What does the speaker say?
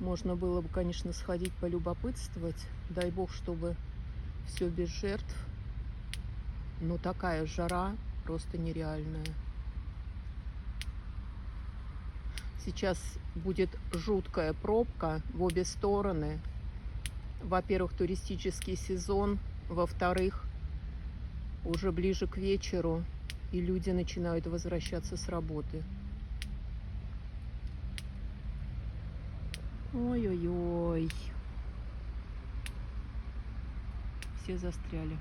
Можно было бы, конечно, сходить полюбопытствовать. Дай бог, чтобы все без жертв. Но такая жара просто нереальная. Сейчас будет жуткая пробка в обе стороны. Во-первых, туристический сезон. Во-вторых, уже ближе к вечеру, и люди начинают возвращаться с работы. Ой-ой-ой. Все застряли.